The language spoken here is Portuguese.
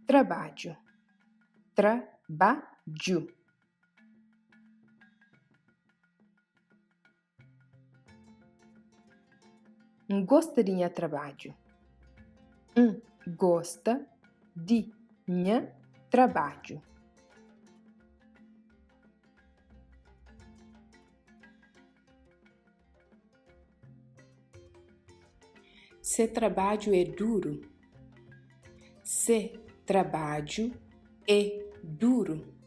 trabalho, trabalho. Gosta de minha trabalho. Gosta de minha trabalho. Se trabalho é duro. Se trabalho é duro.